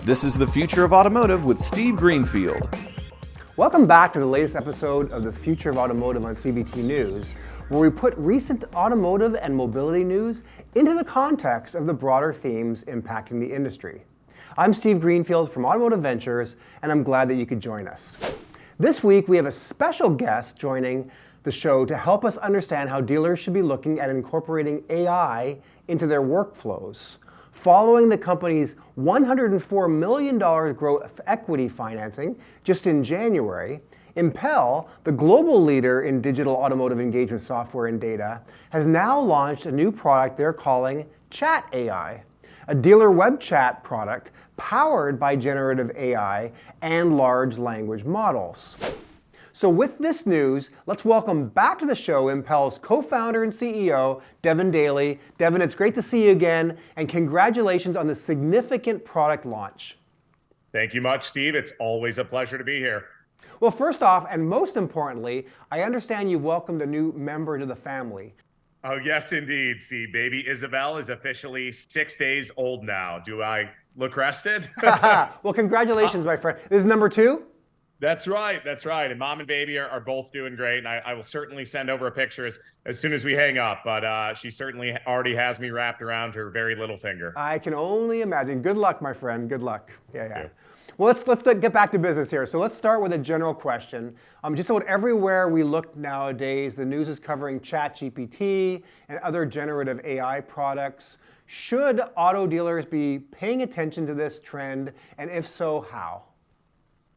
This is the Future of Automotive with Steve Greenfield. Welcome back to the latest episode of the Future of Automotive on CBT News, where we put recent automotive and mobility news into the context of the broader themes impacting the industry. I'm Steve Greenfield from Automotive Ventures, and I'm glad that you could join us. This week, we have a special guest joining the show to help us understand how dealers should be looking at incorporating AI into their workflows. Following the company's $104 million growth equity financing just in January, Impel, the global leader in digital automotive engagement software and data, has now launched a new product they're calling Chat AI, a dealer web chat product powered by generative AI and large language models. So with this news, let's welcome back to the show Impel's co-founder and CEO, Devin Daly. Devin, it's great to see you again, and congratulations on the significant product launch. Thank you much, Steve. It's always a pleasure to be here. Well, first off, and most importantly, I understand you've welcomed a new member to the family. Oh, yes, indeed, Steve. Baby Isabel is officially 6 days old now. Do I look rested? Well, congratulations, my friend. This is number two? That's right. That's right. And mom and baby are both doing great. And I will certainly send over a picture as soon as we hang up. But she certainly already has me wrapped around her very little finger. I can only imagine. Good luck, my friend. Good luck. Yeah. Well, let's get back to business here. So let's start with a general question. Just about everywhere we look nowadays, the news is covering ChatGPT and other generative AI products. Should auto dealers be paying attention to this trend? And if so, how?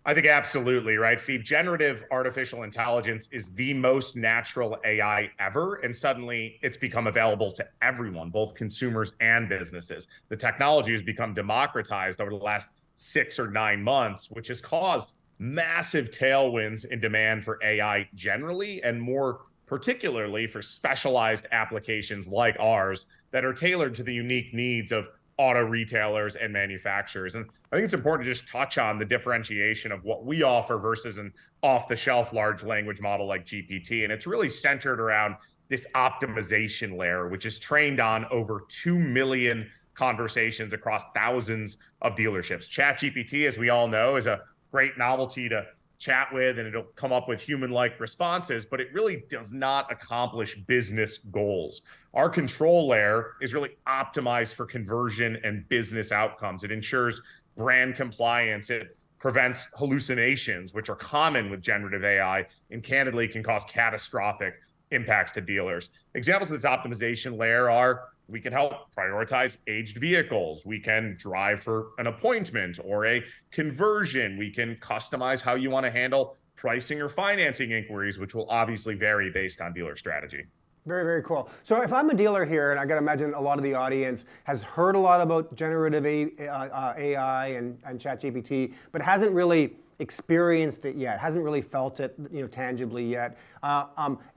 I think absolutely, right, Steve? Generative artificial intelligence is the most natural AI ever, and suddenly it's become available to everyone, both consumers and businesses. The technology has become democratized over the last 6 or 9 months, which has caused massive tailwinds in demand for AI generally, and more particularly for specialized applications like ours that are tailored to the unique needs of auto retailers and manufacturers. And I think it's important to just touch on the differentiation of what we offer versus an off-the-shelf large language model like GPT. And it's really centered around this optimization layer, which is trained on over 2 million conversations across thousands of dealerships. ChatGPT, as we all know, is a great novelty to chat with, and it'll come up with human-like responses, but it really does not accomplish business goals. Our control layer is really optimized for conversion and business outcomes. It ensures brand compliance. It prevents hallucinations, which are common with generative AI, and candidly can cause catastrophic impacts to dealers. Examples of this optimization layer are: we can help prioritize aged vehicles. We can drive for an appointment or a conversion. We can customize how you want to handle pricing or financing inquiries, which will obviously vary based on dealer strategy. Very, very cool. So if I'm a dealer here, and I gotta imagine a lot of the audience has heard a lot about generative AI and ChatGPT, but hasn't really experienced it yet, hasn't really felt it, tangibly yet.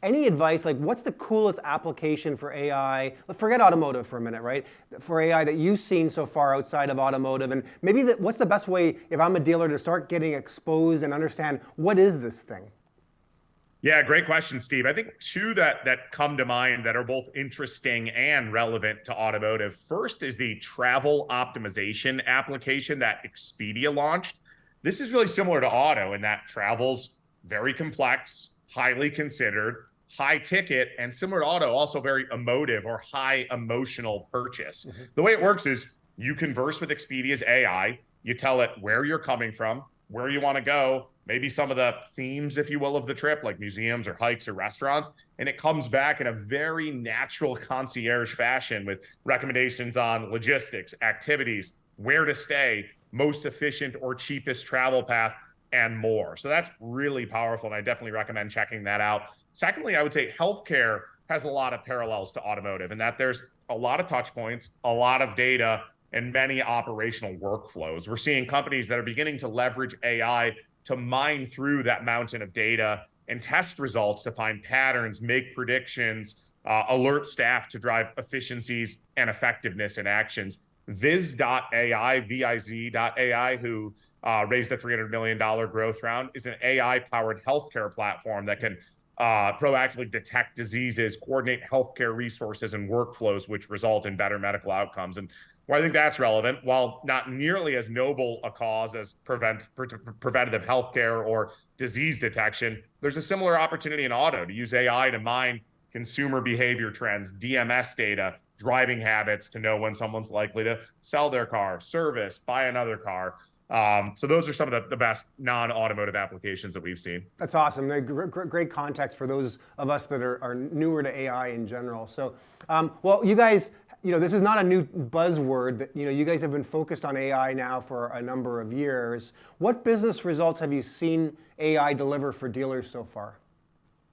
Any advice, like what's the coolest application for AI? Let's forget automotive for a minute, right? For AI that you've seen so far outside of automotive, and maybe what's the best way, if I'm a dealer, to start getting exposed and understand what is this thing? Yeah, great question, Steve. I think two that come to mind that are both interesting and relevant to automotive. First is the travel optimization application that Expedia launched. This is really similar to auto in that travel's very complex, highly considered, high ticket, and similar to auto, also very emotive or high emotional purchase. Mm-hmm. The way it works is you converse with Expedia's AI, you tell it where you're coming from, where you want to go, maybe some of the themes, if you will, of the trip, like museums or hikes or restaurants, and it comes back in a very natural concierge fashion with recommendations on logistics, activities, where to stay, most efficient or cheapest travel path, and more. So that's really powerful, and I definitely recommend checking that out. Secondly, I would say healthcare has a lot of parallels to automotive, and that there's a lot of touch points, a lot of data, and many operational workflows. We're seeing companies that are beginning to leverage AI to mine through that mountain of data and test results to find patterns, make predictions, alert staff to drive efficiencies and effectiveness in actions. Viz.ai, V-I-Z.ai, who raised the $300 million growth round, is an AI-powered healthcare platform that can proactively detect diseases, coordinate healthcare resources and workflows, which result in better medical outcomes. And Well, I think that's relevant. While not nearly as noble a cause as preventative healthcare or disease detection, there's a similar opportunity in auto to use AI to mine consumer behavior trends, DMS data, driving habits to know when someone's likely to sell their car, service, buy another car. So those are some of the best non-automotive applications that we've seen. That's awesome. Great context for those of us that are newer to AI in general. So, well, you guys, this is not a new buzzword. That you guys have been focused on AI now for a number of years. What business results have you seen AI deliver for dealers so far?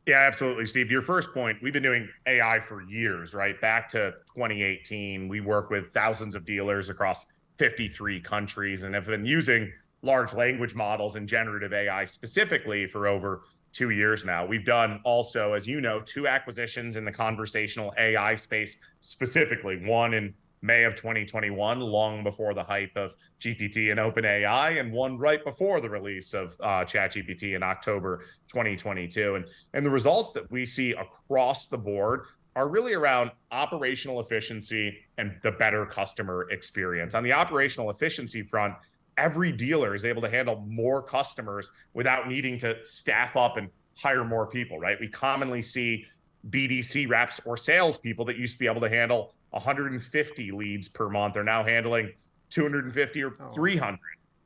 Yeah, absolutely, Steve. Your first point, we've been doing AI for years, right? Back to 2018, we work with thousands of dealers across 53 countries and have been using large language models and generative AI specifically for over 2 years now. We've done also, as you know, 2 acquisitions in the conversational AI space, specifically one in May of 2021, long before the hype of GPT and OpenAI, and one right before the release of ChatGPT in October 2022. And the results that we see across the board are really around operational efficiency and the better customer experience. On the operational efficiency front, every dealer is able to handle more customers without needing to staff up and hire more people, right? We commonly see BDC reps or salespeople that used to be able to handle 150 leads per month are now handling 250 or 300.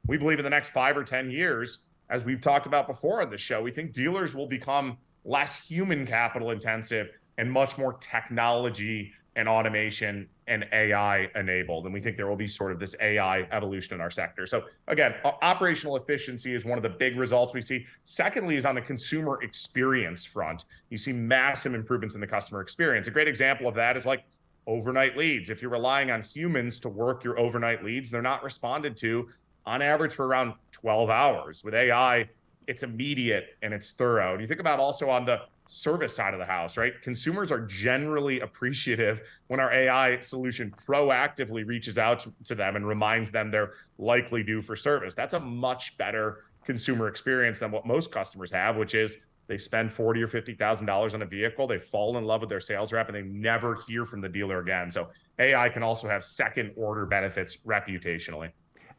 We believe in the next 5 or 10 years, as we've talked about before on the show, we think dealers will become less human capital intensive and much more technology and automation and AI enabled. And we think there will be sort of this AI evolution in our sector. So again, operational efficiency is one of the big results we see. Secondly is on the consumer experience front. You see massive improvements in the customer experience. A great example of that is like overnight leads. If you're relying on humans to work your overnight leads, they're not responded to on average for around 12 hours. With AI, it's immediate and it's thorough. And you think about also on the service side of the house, right? Consumers are generally appreciative when our AI solution proactively reaches out to them and reminds them they're likely due for service. That's a much better consumer experience than what most customers have, which is they spend $40,000 or $50,000 on a vehicle, they fall in love with their sales rep, and they never hear from the dealer again. So AI can also have second order benefits reputationally.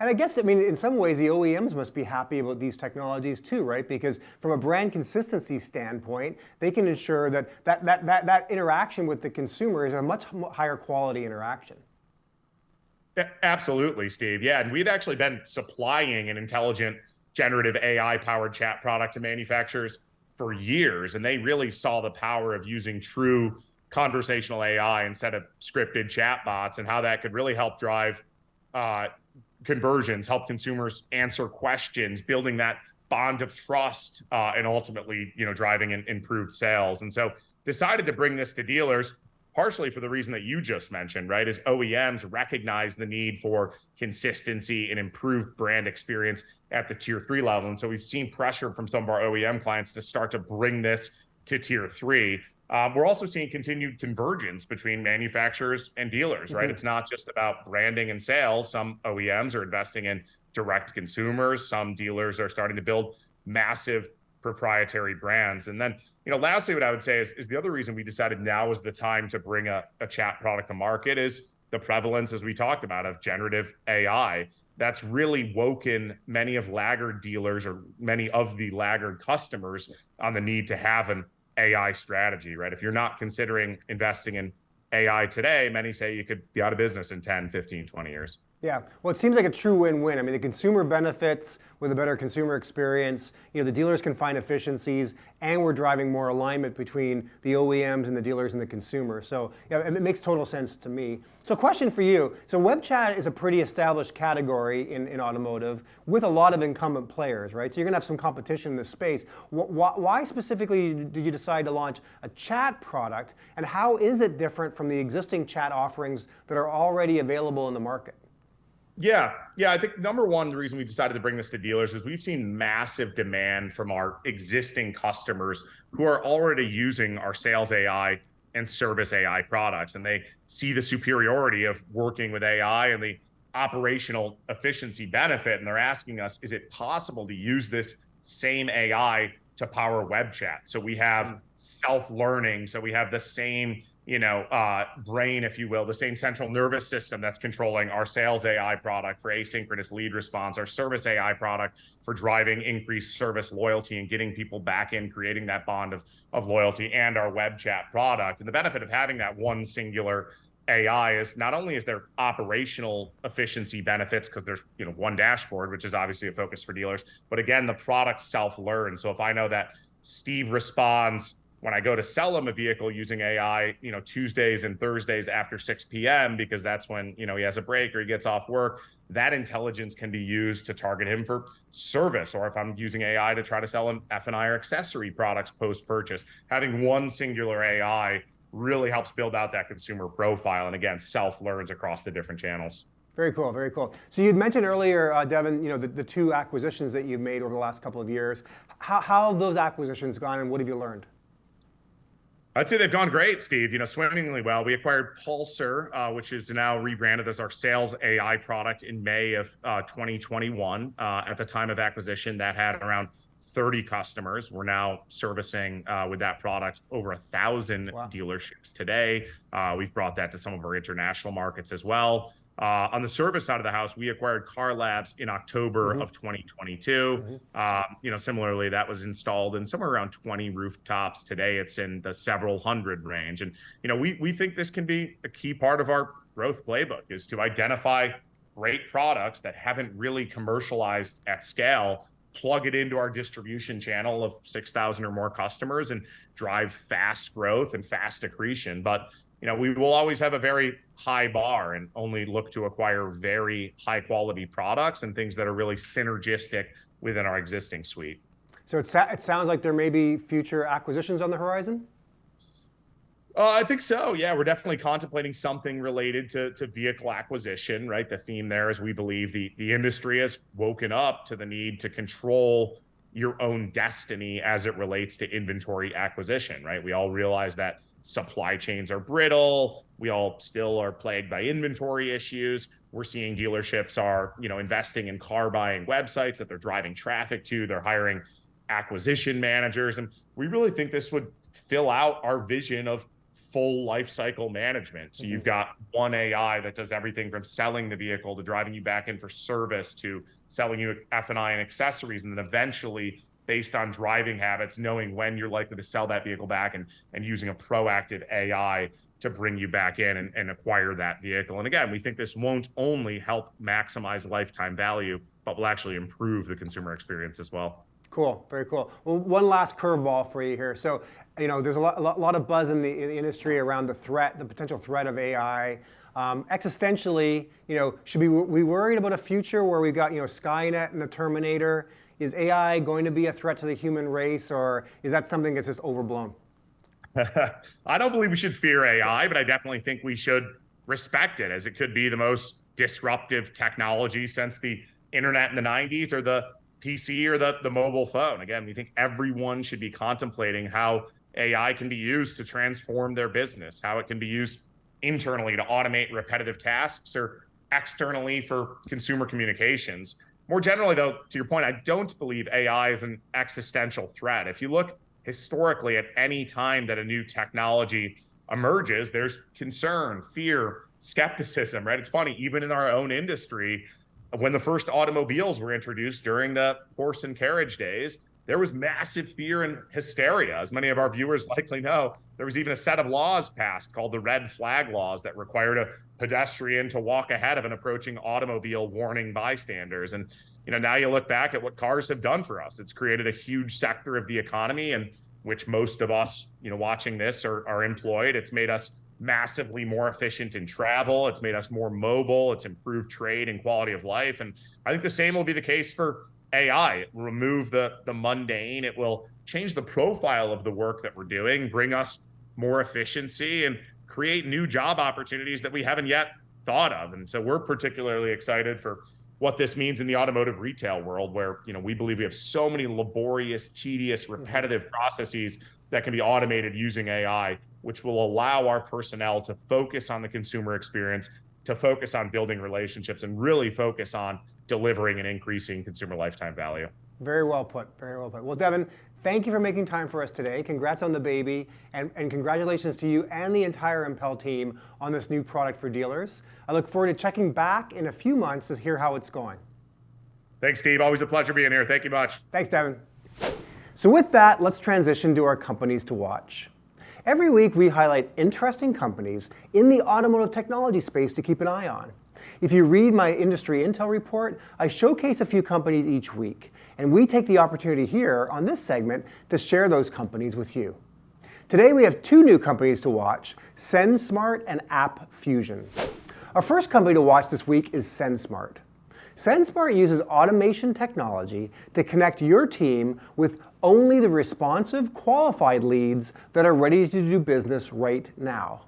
And I guess, in some ways, the OEMs must be happy about these technologies too, right? Because from a brand consistency standpoint, they can ensure that interaction with the consumer is a much higher quality interaction. Absolutely, Steve. Yeah, and we'd actually been supplying an intelligent generative AI-powered chat product to manufacturers for years, and they really saw the power of using true conversational AI instead of scripted chatbots and how that could really help drive conversions, help consumers answer questions, building that bond of trust, and ultimately, driving improved sales. And so decided to bring this to dealers, partially for the reason that you just mentioned, right? As OEMs recognize the need for consistency and improved brand experience at the tier 3 level. And so we've seen pressure from some of our OEM clients to start to bring this to tier 3. We're also seeing continued convergence between manufacturers and dealers, right? It's not just about branding and sales. Some OEMs are investing in direct consumers. Some dealers are starting to build massive proprietary brands. And then, lastly, what I would say is the other reason we decided now is the time to bring a chat product to market is the prevalence, as we talked about, of generative AI. That's really woken many of laggard dealers or many of the laggard customers on the need to have an AI strategy, right? If you're not considering investing in AI today, many say you could be out of business in 10, 15, 20 years. Yeah, well, it seems like a true win-win. The consumer benefits with a better consumer experience. The dealers can find efficiencies, and we're driving more alignment between the OEMs and the dealers and the consumer. So yeah, it makes total sense to me. So question for you. So web chat is a pretty established category in automotive with a lot of incumbent players, right? So you're going to have some competition in this space. Why specifically did you decide to launch a chat product, and how is it different from the existing chat offerings that are already available in the market? Yeah. I think number one, the reason we decided to bring this to dealers is we've seen massive demand from our existing customers who are already using our sales AI and service AI products. And they see the superiority of working with AI and the operational efficiency benefit. And they're asking us, is it possible to use this same AI to power web chat? So we have self-learning. So we have the same brain, if you will, the same central nervous system that's controlling our sales AI product for asynchronous lead response, our service AI product for driving increased service loyalty and getting people back in, creating that bond of loyalty, and our web chat product. And the benefit of having that one singular AI is not only is there operational efficiency benefits because there's one dashboard, which is obviously a focus for dealers, but again, the product self-learns. So if I know that Steve responds when I go to sell him a vehicle using AI, Tuesdays and Thursdays after 6 p.m. because that's when he has a break or he gets off work, that intelligence can be used to target him for service. Or if I'm using AI to try to sell him F&I or accessory products post-purchase, having one singular AI really helps build out that consumer profile, and again, self-learns across the different channels. Very cool, very cool. So you'd mentioned earlier, Devin, the two acquisitions that you've made over the last couple of years. How have those acquisitions gone, and what have you learned? I'd say they've gone great, Steve, swimmingly well. We acquired Pulsar, which is now rebranded as our sales AI product in May of 2021. At the time of acquisition, that had around 30 customers. We're now servicing with that product over 1,000 dealerships today. We've brought that to some of our international markets as well. On the service side of the house, we acquired Car Labs in October of 2022. Similarly, that was installed in somewhere around 20 rooftops. Today, it's in the several hundred range. And, we think this can be a key part of our growth playbook, is to identify great products that haven't really commercialized at scale, plug it into our distribution channel of 6,000 or more customers, and drive fast growth and fast accretion. But we will always have a very high bar and only look to acquire very high quality products and things that are really synergistic within our existing suite. So it sounds like there may be future acquisitions on the horizon? I think so. Yeah, we're definitely contemplating something related to vehicle acquisition, right? The theme there is we believe the industry has woken up to the need to control your own destiny as it relates to inventory acquisition, right? We all realize that supply chains are brittle. We all still are plagued by inventory issues. We're seeing dealerships are, investing in car buying websites that they're driving traffic to. They're hiring acquisition managers. And we really think this would fill out our vision of full life cycle management. So you've got one AI that does everything from selling the vehicle to driving you back in for service to selling you F&I and accessories, and then eventually, based on driving habits, knowing when you're likely to sell that vehicle back and using a proactive AI to bring you back in and acquire that vehicle. And again, we think this won't only help maximize lifetime value, but will actually improve the consumer experience as well. Cool, very cool. Well, one last curveball for you here. So, there's a lot of buzz in the industry around the potential threat of AI. Existentially, should we be worried about a future where we've got, Skynet and the Terminator? Is AI going to be a threat to the human race, or is that something that's just overblown? I don't believe we should fear AI, but I definitely think we should respect it, as it could be the most disruptive technology since the internet in the 90s or the PC or the mobile phone. Again, we think everyone should be contemplating how AI can be used to transform their business, how it can be used internally to automate repetitive tasks or externally for consumer communications. More generally, though, to your point, I don't believe AI is an existential threat. If you look historically at any time that a new technology emerges, there's concern, fear, skepticism, right? It's funny, even in our own industry, when the first automobiles were introduced during the horse and carriage days, there was massive fear and hysteria. As many of our viewers likely know, there was even a set of laws passed called the red flag laws that required a pedestrian to walk ahead of an approaching automobile, warning bystanders. And now you look back at what cars have done for us. It's created a huge sector of the economy in which most of us, watching this are employed. It's made us massively more efficient in travel. It's made us more mobile. It's improved trade and quality of life. And I think the same will be the case for AI. It will remove the mundane. It will change the profile of the work that we're doing, bring us more efficiency, and create new job opportunities that we haven't yet thought of. And so we're particularly excited for what this means in the automotive retail world, where we believe we have so many laborious, tedious, repetitive processes that can be automated using AI, which will allow our personnel to focus on the consumer experience, to focus on building relationships, and really focus on delivering and increasing consumer lifetime value. Very well put, very well put. Well, Devin, thank you for making time for us today. Congrats on the baby, and congratulations to you and the entire Impel team on this new product for dealers. I look forward to checking back in a few months to hear how it's going. Thanks, Steve. Always a pleasure being here. Thank you much. Thanks, Devin. So with that, let's transition to our companies to watch. Every week, we highlight interesting companies in the automotive technology space to keep an eye on. If you read my industry intel report, I showcase a few companies each week, and we take the opportunity here on this segment to share those companies with you. Today, we have two new companies to watch, SendSmart and App Fusion. Our first company to watch this week is SendSmart. SendSmart uses automation technology to connect your team with only the responsive, qualified leads that are ready to do business right now.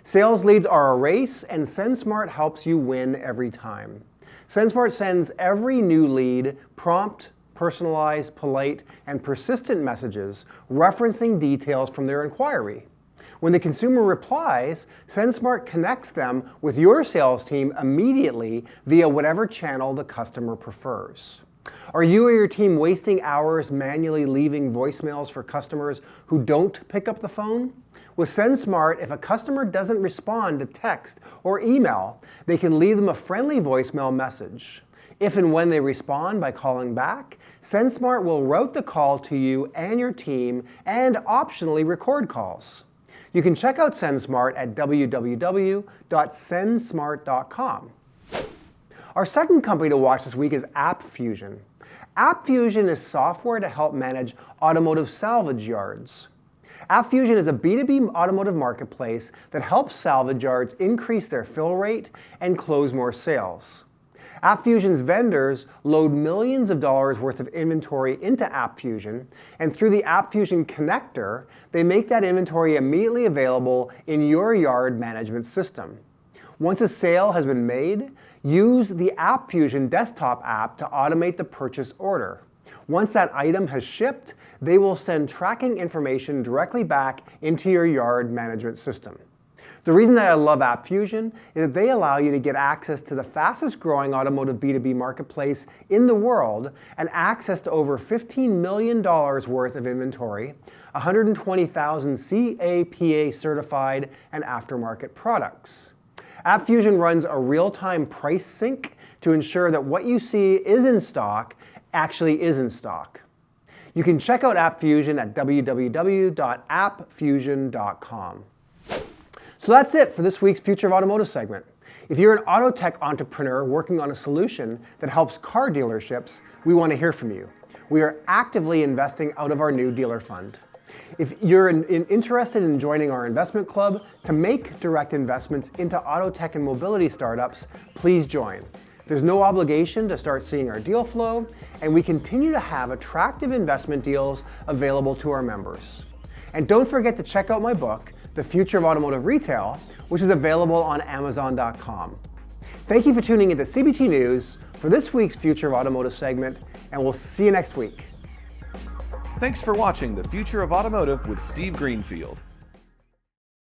Sales leads are a race, and SendSmart helps you win every time. SendSmart sends every new lead prompt, personalized, polite, and persistent messages referencing details from their inquiry. When the consumer replies, SendSmart connects them with your sales team immediately via whatever channel the customer prefers. Are you or your team wasting hours manually leaving voicemails for customers who don't pick up the phone? With SendSmart, if a customer doesn't respond to text or email, they can leave them a friendly voicemail message. If and when they respond by calling back, SendSmart will route the call to you and your team and optionally record calls. You can check out SendSmart at www.sendsmart.com. Our second company to watch this week is App Fusion. App Fusion is software to help manage automotive salvage yards. App Fusion is a B2B automotive marketplace that helps salvage yards increase their fill rate and close more sales. App Fusion's vendors load millions of dollars worth of inventory into App Fusion, and through the App Fusion connector, they make that inventory immediately available in your yard management system. Once a sale has been made, use the App Fusion desktop app to automate the purchase order. Once that item has shipped, they will send tracking information directly back into your yard management system. The reason that I love App Fusion is that they allow you to get access to the fastest growing automotive B2B marketplace in the world and access to over $15 million worth of inventory, 120,000 CAPA certified and aftermarket products. App Fusion runs a real-time price sync to ensure that what you see is in stock actually is in stock. You can check out App Fusion at www.appfusion.com. So that's it for this week's Future of Automotive segment. If you're an auto tech entrepreneur working on a solution that helps car dealerships, we want to hear from you. We are actively investing out of our new dealer fund. If you're interested in joining our investment club to make direct investments into auto tech and mobility startups, please join. There's no obligation to start seeing our deal flow, and we continue to have attractive investment deals available to our members. And don't forget to check out my book, The Future of Automotive Retail, which is available on Amazon.com. Thank you for tuning into CBT News for this week's Future of Automotive segment, and we'll see you next week. Thanks for watching The Future of Automotive with Steve Greenfield.